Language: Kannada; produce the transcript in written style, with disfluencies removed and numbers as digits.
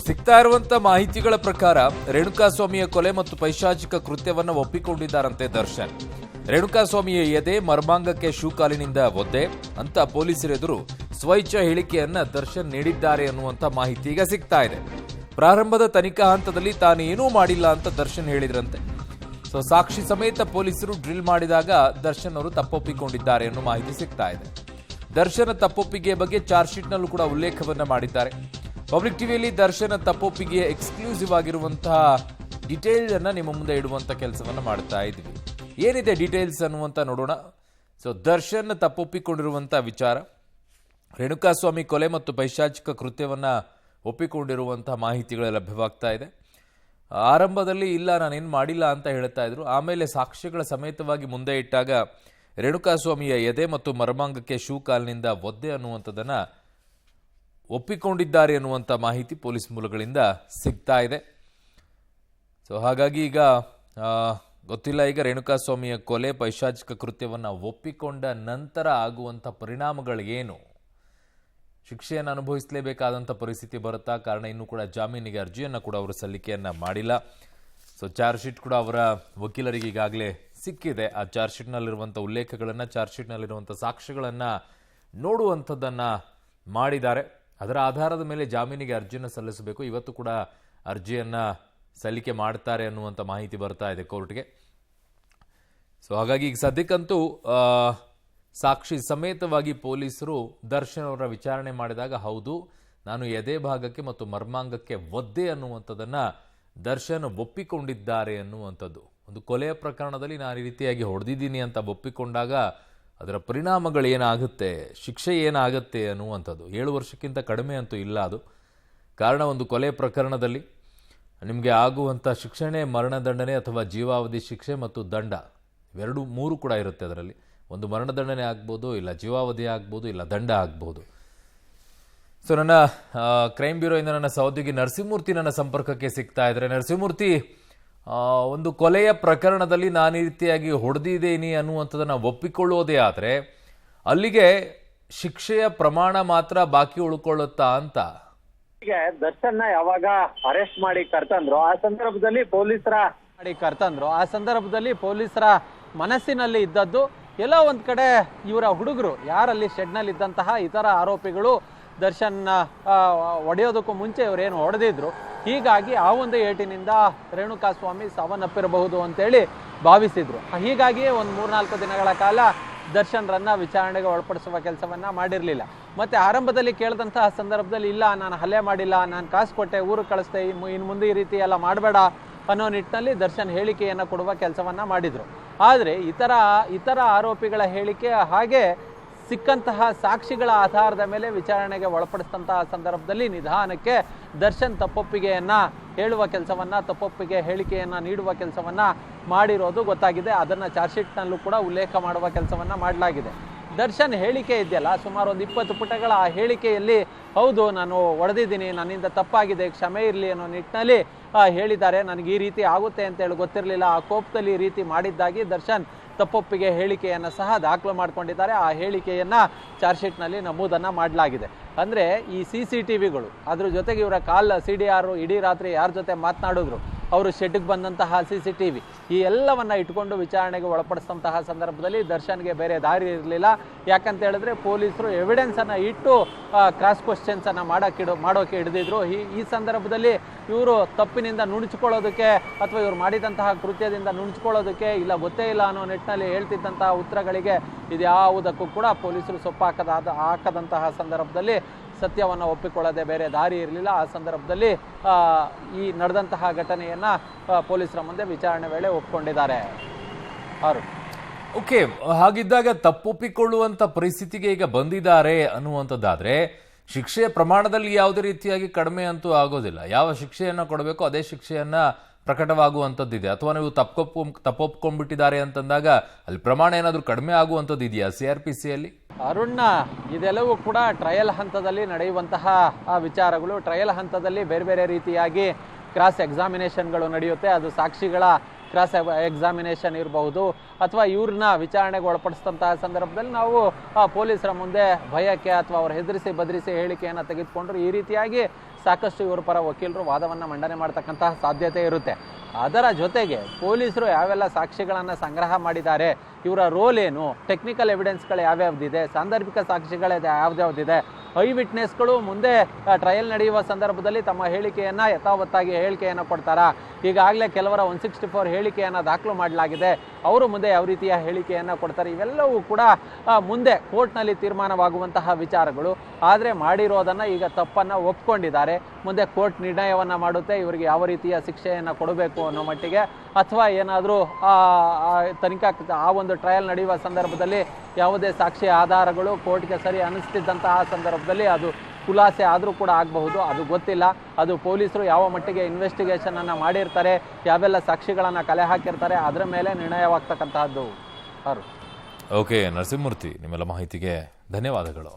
ಸಿಗ್ತಾ ಇರುವಂತ ಮಾಹಿತಿಗಳ ಪ್ರಕಾರ ರೇಣುಕಾಸ್ವಾಮಿಯ ಕೊಲೆ ಮತ್ತು ಪೈಶಾಚಿಕ ಕೃತ್ಯವನ್ನು ಒಪ್ಪಿಕೊಂಡಿದ್ದಾರಂತೆ ದರ್ಶನ್. ರೇಣುಕಾಸ್ವಾಮಿಯ ಎದೆ ಮರ್ಮಾಂಗಕ್ಕೆ ಶೂಕಾಲಿನಿಂದ ಒದ್ದೆ ಅಂತ ಪೊಲೀಸರೆದುರು ಸ್ವಇಚ್ಛಾ ಹೇಳಿಕೆಯನ್ನ ದರ್ಶನ್ ನೀಡಿದ್ದಾರೆ ಅನ್ನುವಂತ ಮಾಹಿತಿ ಈಗ ಸಿಗ್ತಾ ಇದೆ. ಪ್ರಾರಂಭದ ತನಿಖಾ ಹಂತದಲ್ಲಿ ತಾನು ಏನೂ ಮಾಡಿಲ್ಲ ಅಂತ ದರ್ಶನ್ ಹೇಳಿದ್ರಂತೆ. ಸಾಕ್ಷಿ ಸಮೇತ ಪೊಲೀಸರು ಡ್ರಿಲ್ ಮಾಡಿದಾಗ ದರ್ಶನ್ ಅವರು ತಪ್ಪೊಪ್ಪಿಕೊಂಡಿದ್ದಾರೆ ಅನ್ನೋ ಮಾಹಿತಿ ಸಿಗ್ತಾ ಇದೆ. ದರ್ಶನ್ ತಪ್ಪೊಪ್ಪಿಗೆ ಬಗ್ಗೆ ಚಾರ್ಜ್ ಶೀಟ್ನಲ್ಲೂ ಕೂಡ ಉಲ್ಲೇಖವನ್ನ ಮಾಡಿದ್ದಾರೆ. ಪಬ್ಲಿಕ್ ಟಿವಿಯಲ್ಲಿ ದರ್ಶನ್ ತಪ್ಪೊಪ್ಪಿಗೆ ಎಕ್ಸ್ಕ್ಲೂಸಿವ್ ಆಗಿರುವಂತಹ ಡೀಟೇಲ್ಸ್ ಅನ್ನ ನಿಮ್ಮ ಮುಂದೆ ಇಡುವಂತ ಕೆಲಸವನ್ನ ಮಾಡ್ತಾ ಇದ್ವಿ. ಏನಿದೆ ಡೀಟೇಲ್ಸ್ ಅನ್ನುವಂತ ನೋಡೋಣ. ದರ್ಶನ್ ತಪ್ಪೊಪ್ಪಿಕೊಂಡಿರುವಂತಹ ವಿಚಾರ, ರೇಣುಕಾಸ್ವಾಮಿ ಕೊಲೆ ಮತ್ತು ಪೈಶಾಚಿಕ ಕೃತ್ಯವನ್ನ ಒಪ್ಪಿಕೊಂಡಿರುವಂತಹ ಮಾಹಿತಿಗಳು ಲಭ್ಯವಾಗ್ತಾ ಇದೆ. ಆರಂಭದಲ್ಲಿ ಇಲ್ಲ ನಾನೇನು ಮಾಡಿಲ್ಲ ಅಂತ ಹೇಳ್ತಾ ಇದ್ರು. ಆಮೇಲೆ ಸಾಕ್ಷ್ಯಗಳ ಸಮೇತವಾಗಿ ಮುಂದೆ ಇಟ್ಟಾಗ ರೇಣುಕಾಸ್ವಾಮಿಯ ಎದೆ ಮತ್ತು ಮರ್ಮಾಂಗಕ್ಕೆ ಶೂಕಾಲಿನಿಂದ ಒದ್ದೆ ಅನ್ನುವಂಥದ್ದನ್ನ ಒಪ್ಪಿಕೊಂಡಿದ್ದಾರೆ ಅನ್ನುವಂಥ ಮಾಹಿತಿ ಪೊಲೀಸ್ ಮೂಲಗಳಿಂದ ಸಿಗ್ತಾ ಇದೆ. ಹಾಗಾಗಿ ಈಗ ಗೊತ್ತಿಲ್ಲ, ಈಗ ರೇಣುಕಾಸ್ವಾಮಿಯ ಕೊಲೆ ಪೈಶಾಚಿಕ ಕೃತ್ಯವನ್ನು ಒಪ್ಪಿಕೊಂಡ ನಂತರ ಆಗುವಂಥ ಪರಿಣಾಮಗಳು ಏನು, ಶಿಕ್ಷೆಯನ್ನು ಅನುಭವಿಸಲೇಬೇಕಾದಂಥ ಪರಿಸ್ಥಿತಿ ಬರುತ್ತಾ? ಕಾರಣ ಇನ್ನೂ ಕೂಡ ಜಾಮೀನಿಗೆ ಅರ್ಜಿಯನ್ನು ಕೂಡ ಅವರು ಸಲ್ಲಿಕೆಯನ್ನು ಮಾಡಿಲ್ಲ. ಚಾರ್ಜ್ ಶೀಟ್ ಕೂಡ ಅವರ ವಕೀಲರಿಗೆ ಈಗಾಗಲೇ ಸಿಕ್ಕಿದೆ. ಆ ಚಾರ್ಜ್ ಶೀಟ್ನಲ್ಲಿರುವಂಥ ಉಲ್ಲೇಖಗಳನ್ನು, ಚಾರ್ಜ್ ಶೀಟ್ನಲ್ಲಿರುವಂಥ ಸಾಕ್ಷ್ಯಗಳನ್ನು ನೋಡುವಂಥದ್ದನ್ನು ಮಾಡಿದ್ದಾರೆ. ಅದರ ಆಧಾರದ ಮೇಲೆ ಜಾಮೀನಿಗೆ ಅರ್ಜಿಯನ್ನು ಸಲ್ಲಿಸಬೇಕು. ಇವತ್ತು ಕೂಡ ಅರ್ಜಿಯನ್ನು ಸಲ್ಲಿಕೆ ಮಾಡ್ತಾರೆ ಅನ್ನುವಂಥ ಮಾಹಿತಿ ಬರ್ತಾ ಇದೆ ಕೋರ್ಟ್ಗೆ. ಹಾಗಾಗಿ ಈಗ ಸದ್ಯಕ್ಕಂತೂ ಸಾಕ್ಷಿ ಸಮೇತವಾಗಿ ಪೊಲೀಸರು ದರ್ಶನ್ ಅವರ ವಿಚಾರಣೆ ಮಾಡಿದಾಗ ಹೌದು ನಾನು ಎದೆ ಭಾಗಕ್ಕೆ ಮತ್ತು ಮರ್ಮಾಂಗಕ್ಕೆ ಒದ್ದೆ ಅನ್ನುವಂಥದ್ದನ್ನು ದರ್ಶನ್ ಒಪ್ಪಿಕೊಂಡಿದ್ದಾರೆ ಅನ್ನುವಂಥದ್ದು. ಒಂದು ಕೊಲೆಯ ಪ್ರಕರಣದಲ್ಲಿ ನಾನು ಈ ರೀತಿಯಾಗಿ ಹೊಡೆದಿದ್ದೀನಿ ಅಂತ ಒಪ್ಪಿಕೊಂಡಾಗ ಅದರ ಪರಿಣಾಮಗಳು ಏನಾಗುತ್ತೆ, ಶಿಕ್ಷೆ ಏನಾಗುತ್ತೆ ಅನ್ನುವಂಥದ್ದು 7 ವರ್ಷಕ್ಕಿಂತ ಕಡಿಮೆ ಅಂತೂ ಇಲ್ಲ ಅದು. ಕಾರಣ ಒಂದು ಕೊಲೆ ಪ್ರಕರಣದಲ್ಲಿ ನಿಮಗೆ ಆಗುವಂಥ ಶಿಕ್ಷಣೆ ಮರಣದಂಡನೆ ಅಥವಾ ಜೀವಾವಧಿ ಶಿಕ್ಷೆ ಮತ್ತು ದಂಡ, ಇವೆರಡು 3 ಕೂಡ ಇರುತ್ತೆ. ಅದರಲ್ಲಿ ಒಂದು ಮರಣದಂಡನೆ ಆಗ್ಬೋದು, ಇಲ್ಲ ಜೀವಾವಧಿ ಆಗ್ಬೋದು, ಇಲ್ಲ ದಂಡ ಆಗ್ಬೋದು. ನನ್ನ ಕ್ರೈಮ್ ಬ್ಯೂರೋಯಿಂದ ನನ್ನ ಸಹೋದ್ಯೋಗಿ ನರಸಿಂಹಮೂರ್ತಿ ನನ್ನ ಸಂಪರ್ಕಕ್ಕೆ ಸಿಗ್ತಾ ಇದ್ದಾರೆ. ನರಸಿಂಹಮೂರ್ತಿ, ಒಂದು ಕೊಲೆಯ ಪ್ರಕರಣದಲ್ಲಿ ನಾನು ಈ ರೀತಿಯಾಗಿ ಹೊಡೆದಿದ್ದೀನಿ ಅನ್ನುವಂಥದ್ದನ್ನು ಒಪ್ಪಿಕೊಳ್ಳೋದೇ ಆದರೆ ಅಲ್ಲಿಗೆ ಶಿಕ್ಷೆಯ ಪ್ರಮಾಣ ಮಾತ್ರ ಬಾಕಿ ಉಳ್ಕೊಳ್ಳುತ್ತಾ ಅಂತ? ದರ್ಶನ್ ಯಾವಾಗ ಅರೆಸ್ಟ್ ಮಾಡಿ ಕರ್ತಂದ್ರು ಆ ಸಂದರ್ಭದಲ್ಲಿ ಪೊಲೀಸರ ಮನಸ್ಸಿನಲ್ಲಿ ಇದ್ದದ್ದು ಎಲ್ಲೋ ಒಂದ್ ಕಡೆ ಇವರ ಹುಡುಗರು ಯಾರಲ್ಲಿ ಶೆಡ್ನಲ್ಲಿ ಇದ್ದಂತಹ ಇತರ ಆರೋಪಿಗಳು ದರ್ಶನ್ ಹೊಡೆಯೋದಕ್ಕೂ ಮುಂಚೆ ಇವರೇನು ಹೊಡೆದಿದ್ರು, ಹೀಗಾಗಿ ಆ ಒಂದು ಏಟಿನಿಂದ ರೇಣುಕಾಸ್ವಾಮಿ ಸಾವನ್ನಪ್ಪಿರಬಹುದು ಅಂತೇಳಿ ಭಾವಿಸಿದ್ರು. ಹೀಗಾಗಿ ಒಂದು 3-4 ದಿನಗಳ ಕಾಲ ದರ್ಶನ್ರನ್ನ ವಿಚಾರಣೆಗೆ ಒಳಪಡಿಸುವ ಕೆಲಸವನ್ನ ಮಾಡಿರಲಿಲ್ಲ. ಮತ್ತೆ ಆರಂಭದಲ್ಲಿ ಕೇಳಿದಂತಹ ಸಂದರ್ಭದಲ್ಲಿ ಇಲ್ಲ ನಾನು ಹಲ್ಲೆ ಮಾಡಿಲ್ಲ, ನಾನು ಕಾಸು ಕೊಟ್ಟೆ, ಊರು ಕಳಿಸ್ತೆ, ಇನ್ನು ಮುಂದೆ ಈ ರೀತಿ ಎಲ್ಲ ಮಾಡಬೇಡ ಅನ್ನೋ ನಿಟ್ಟಿನಲ್ಲಿ ದರ್ಶನ್ ಹೇಳಿಕೆಯನ್ನು ಕೊಡುವ ಕೆಲಸವನ್ನ ಮಾಡಿದ್ರು. ಆದರೆ ಇತರ ಆರೋಪಿಗಳ ಹೇಳಿಕೆ ಹಾಗೆ ಸಿಕ್ಕಂತಹ ಸಾಕ್ಷಿಗಳ ಆಧಾರದ ಮೇಲೆ ವಿಚಾರಣೆಗೆ ಒಳಪಡಿಸಿದಂತಹ ಸಂದರ್ಭದಲ್ಲಿ ನಿಧಾನಕ್ಕೆ ದರ್ಶನ್ ತಪ್ಪೊಪ್ಪಿಗೆಯನ್ನ ಹೇಳುವ ಕೆಲಸವನ್ನ, ತಪ್ಪೊಪ್ಪಿಗೆ ಹೇಳಿಕೆಯನ್ನ ನೀಡುವ ಕೆಲಸವನ್ನ ಮಾಡಿರೋದು ಗೊತ್ತಾಗಿದೆ. ಅದನ್ನ ಚಾರ್ಜ್ ಶೀಟ್ನಲ್ಲೂ ಕೂಡ ಉಲ್ಲೇಖ ಮಾಡುವ ಕೆಲಸವನ್ನ ಮಾಡಲಾಗಿದೆ. ದರ್ಶನ್ ಹೇಳಿಕೆ ಇದೆಯಲ್ಲ, ಸುಮಾರು ಒಂದು 20 ಪುಟಗಳ ಆ ಹೇಳಿಕೆಯಲ್ಲಿ ಹೌದು ನಾನು ಹೊಡೆದಿದ್ದೀನಿ, ನನ್ನಿಂದ ತಪ್ಪಾಗಿದೆ, ಕ್ಷಮೆ ಇರಲಿ ಅನ್ನೋ ನಿಟ್ಟಿನಲ್ಲಿ ಹೇಳಿದ್ದಾರೆ. ನನಗೆ ಈ ರೀತಿ ಆಗುತ್ತೆ ಅಂತ ಹೇಳಿ ಗೊತ್ತಿರಲಿಲ್ಲ, ಆ ಕೋಪದಲ್ಲಿ ಈ ರೀತಿ ಮಾಡಿದ್ದಾಗಿ ದರ್ಶನ್ ತಪ್ಪೊಪ್ಪಿಗೆ ಹೇಳಿಕೆಯನ್ನು ಸಹ ದಾಖಲು ಮಾಡಿಕೊಂಡಿದ್ದಾರೆ. ಆ ಹೇಳಿಕೆಯನ್ನ ಚಾರ್ಜ್ ಶೀಟ್ನಲ್ಲಿ ನಮೂದನ್ನ ಮಾಡಲಾಗಿದೆ. ಅಂದ್ರೆ ಈ CCTVಗಳು, ಅದ್ರ ಜೊತೆಗೆ ಇವರ ಕಾಲ್ CDR ಇಡೀ ರಾತ್ರಿ ಯಾರ ಜೊತೆ ಮಾತನಾಡಿದ್ರು, ಅವರು ಶೆಡ್ಗೆ ಬಂದಂತಹ CCTV, ಈ ಎಲ್ಲವನ್ನ ಇಟ್ಕೊಂಡು ವಿಚಾರಣೆಗೆ ಒಳಪಡಿಸಿದಂತಹ ಸಂದರ್ಭದಲ್ಲಿ ದರ್ಶನ್ಗೆ ಬೇರೆ ದಾರಿ ಇರಲಿಲ್ಲ. ಯಾಕಂತ ಹೇಳಿದ್ರೆ ಪೊಲೀಸರು ಎವಿಡೆನ್ಸ್ ಅನ್ನ ಇಟ್ಟು ಕ್ರಾಸ್ ಕ್ವಶನ್ಸ್ ಅನ್ನ ಮಾಡೋಕೆ ಹಿಡಿದಿದ್ರು. ಈ ಸಂದರ್ಭದಲ್ಲಿ ಇವರು ತಪ್ಪಿನಿಂದ ನುಣುಚಿಕೊಳ್ಳೋದಕ್ಕೆ ಅಥವಾ ಇವರು ಮಾಡಿದಂತಹ ಕೃತ್ಯದಿಂದ ನುಣುಚಿಕೊಳ್ಳೋದಕ್ಕೆ ಇಲ್ಲ ಗೊತ್ತೇ ಇಲ್ಲ ಅನ್ನೋ ನಿಟ್ಟಿನಲ್ಲಿ ಹೇಳ್ತಿದ್ದಂತಹ ಉತ್ತರಗಳಿಗೆ ಇದ್ಯಾವುದಕ್ಕೂ ಕೂಡ ಪೊಲೀಸರು ಸೊಪ್ಪು ಹಾಕದಂತಹ ಸಂದರ್ಭದಲ್ಲಿ ಸತ್ಯವನ್ನು ಒಪ್ಪಿಕೊಳ್ಳದೆ ಬೇರೆ ದಾರಿ ಇರಲಿಲ್ಲ. ಆ ಸಂದರ್ಭದಲ್ಲಿ ಈ ನಡೆದಂತಹ ಘಟನೆಯನ್ನ ಪೊಲೀಸರ ಮುಂದೆ ವಿಚಾರಣೆ ವೇಳೆ ಒಪ್ಪಿಕೊಂಡಿದ್ದಾರೆ. ಓಕೆ, ಹಾಗಿದ್ದಾಗ ತಪ್ಪೊಪ್ಪಿಕೊಳ್ಳುವಂತ ಪರಿಸ್ಥಿತಿಗೆ ಈಗ ಬಂದಿದ್ದಾರೆ ಅನ್ನುವಂಥದ್ದಾದ್ರೆ ಶಿಕ್ಷೆಯ ಪ್ರಮಾಣದಲ್ಲಿ ಯಾವುದೇ ರೀತಿಯಾಗಿ ಕಡಿಮೆ ಅಂತೂ ಆಗೋದಿಲ್ಲ. ಯಾವ ಶಿಕ್ಷೆಯನ್ನ ಕೊಡಬೇಕು ಅದೇ ಶಿಕ್ಷೆಯನ್ನ ಪ್ರಕಟವಾಗುವಂಥದ್ದಿದೆ. ಅಥವಾ ನೀವು ತಪ್ಪೊಪ್ಕೊಂಡ್ಬಿಟ್ಟಿದ್ದಾರೆ ಅಂತಂದಾಗ ಅಲ್ಲಿ ಪ್ರಮಾಣ ಏನಾದರೂ ಕಡಿಮೆ ಆಗುವಂಥದ್ದು ಇದೆಯಾ CRPCಯಲ್ಲಿ? ಅರುಣ್ಣ, ಇದೆಲ್ಲವೂ ಕೂಡ ಟ್ರಯಲ್ ಹಂತದಲ್ಲಿ ನಡೆಯುವಂತಹ ವಿಚಾರಗಳು. ಟ್ರಯಲ್ ಹಂತದಲ್ಲಿ ಬೇರೆ ಬೇರೆ ರೀತಿಯಾಗಿ ಕ್ರಾಸ್ ಎಕ್ಸಾಮಿನೇಷನ್ಗಳು ನಡೆಯುತ್ತೆ. ಅದು ಸಾಕ್ಷಿಗಳ ಕ್ರಾಸ್ ಎಕ್ಸಾಮಿನೇಷನ್ ಇರಬಹುದು ಅಥವಾ ಇವ್ರನ್ನ ವಿಚಾರಣೆಗೆ ಒಳಪಡಿಸಿದಂತಹ ಸಂದರ್ಭದಲ್ಲಿ ನಾವು ಪೊಲೀಸರ ಮುಂದೆ ಭಯಕ್ಕೆ ಅಥವಾ ಅವ್ರು ಹೆದರಿಸಿ ಬದರಿಸಿ ಹೇಳಿಕೆಯನ್ನು ತೆಗೆದುಕೊಂಡ್ರು ಈ ರೀತಿಯಾಗಿ ಸಾಕಷ್ಟು ಇವರ ಪರ ವಕೀಲರು ವಾದವನ್ನು ಮಂಡನೆ ಮಾಡ್ತಕ್ಕಂತಹ ಸಾಧ್ಯತೆ ಇರುತ್ತೆ. ಅದರ ಜೊತೆಗೆ ಪೊಲೀಸರು ಯಾವೆಲ್ಲ ಸಾಕ್ಷಿಗಳನ್ನು ಸಂಗ್ರಹ ಮಾಡಿದ್ದಾರೆ, ಇವರ ರೋಲ್ ಏನು, ಟೆಕ್ನಿಕಲ್ ಎವಿಡೆನ್ಸ್ಗಳು ಯಾವ್ಯಾವ್ದಿದೆ, ಸಾಂದರ್ಭಿಕ ಸಾಕ್ಷಿಗಳು ಯಾವ್ದ್ಯಾವ್ದಿದೆ, ಐ ವಿಟ್ನೆಸ್ಗಳು ಮುಂದೆ ಟ್ರಯಲ್ ನಡೆಯುವ ಸಂದರ್ಭದಲ್ಲಿ ತಮ್ಮ ಹೇಳಿಕೆಯನ್ನು ಯಥಾವತ್ತಾಗಿ ಹೇಳಿಕೆಯನ್ನು ಕೊಡ್ತಾರಾ, ಈಗಾಗಲೇ ಕೆಲವರ 164 ಹೇಳಿಕೆಯನ್ನು ದಾಖಲು ಮಾಡಲಾಗಿದೆ, ಅವರು ಮುಂದೆ ಯಾವ ರೀತಿಯ ಹೇಳಿಕೆಯನ್ನು ಕೊಡ್ತಾರೆ, ಇವೆಲ್ಲವೂ ಕೂಡ ಮುಂದೆ ಕೋರ್ಟ್ನಲ್ಲಿ ತೀರ್ಮಾನವಾಗುವಂತಹ ವಿಚಾರಗಳು. ಆದರೆ ಮಾಡಿರೋದನ್ನು ಈಗ ತಪ್ಪನ್ನು ಒಪ್ಕೊಂಡಿದ್ದಾರೆ, ಮುಂದೆ ಕೋರ್ಟ್ ನಿರ್ಣಯವನ್ನು ಮಾಡುತ್ತೆ ಇವರಿಗೆ ಯಾವ ರೀತಿಯ ಶಿಕ್ಷೆಯನ್ನು ಕೊಡಬೇಕು ಅನ್ನೋ ಮಟ್ಟಿಗೆ, ಅಥವಾ ಏನಾದರೂ ತನಿಖಾ ಆ ಒಂದು ಟ್ರಯಲ್ ನಡೆಯುವ ಸಂದರ್ಭದಲ್ಲಿ ಯಾವುದೇ ಸಾಕ್ಷಿ ಆಧಾರಗಳು ಕೋರ್ಟ್ಗೆ ಸರಿ ಅನ್ನಿಸ್ತಿದ್ದಂತಹ ಸಂದರ್ಭದಲ್ಲಿ ಅದು ಖುಲಾಸೆ ಆದರೂ ಕೂಡ ಆಗಬಹುದು, ಅದು ಗೊತ್ತಿಲ್ಲ. ಅದು ಪೊಲೀಸರು ಯಾವ ಮಟ್ಟಿಗೆ ಇನ್ವೆಸ್ಟಿಗೇಷನನ್ನು ಮಾಡಿರ್ತಾರೆ, ಯಾವೆಲ್ಲ ಸಾಕ್ಷಿಗಳನ್ನು ಕಲೆ ಹಾಕಿರ್ತಾರೆ, ಅದರ ಮೇಲೆ ನಿರ್ಣಯವಾಗ್ತಕ್ಕಂತಹದ್ದು. ಓಕೆ ನರಸಿಂಹಮೂರ್ತಿ, ನಿಮ್ಮೆಲ್ಲ ಮಾಹಿತಿಗೆ ಧನ್ಯವಾದಗಳು.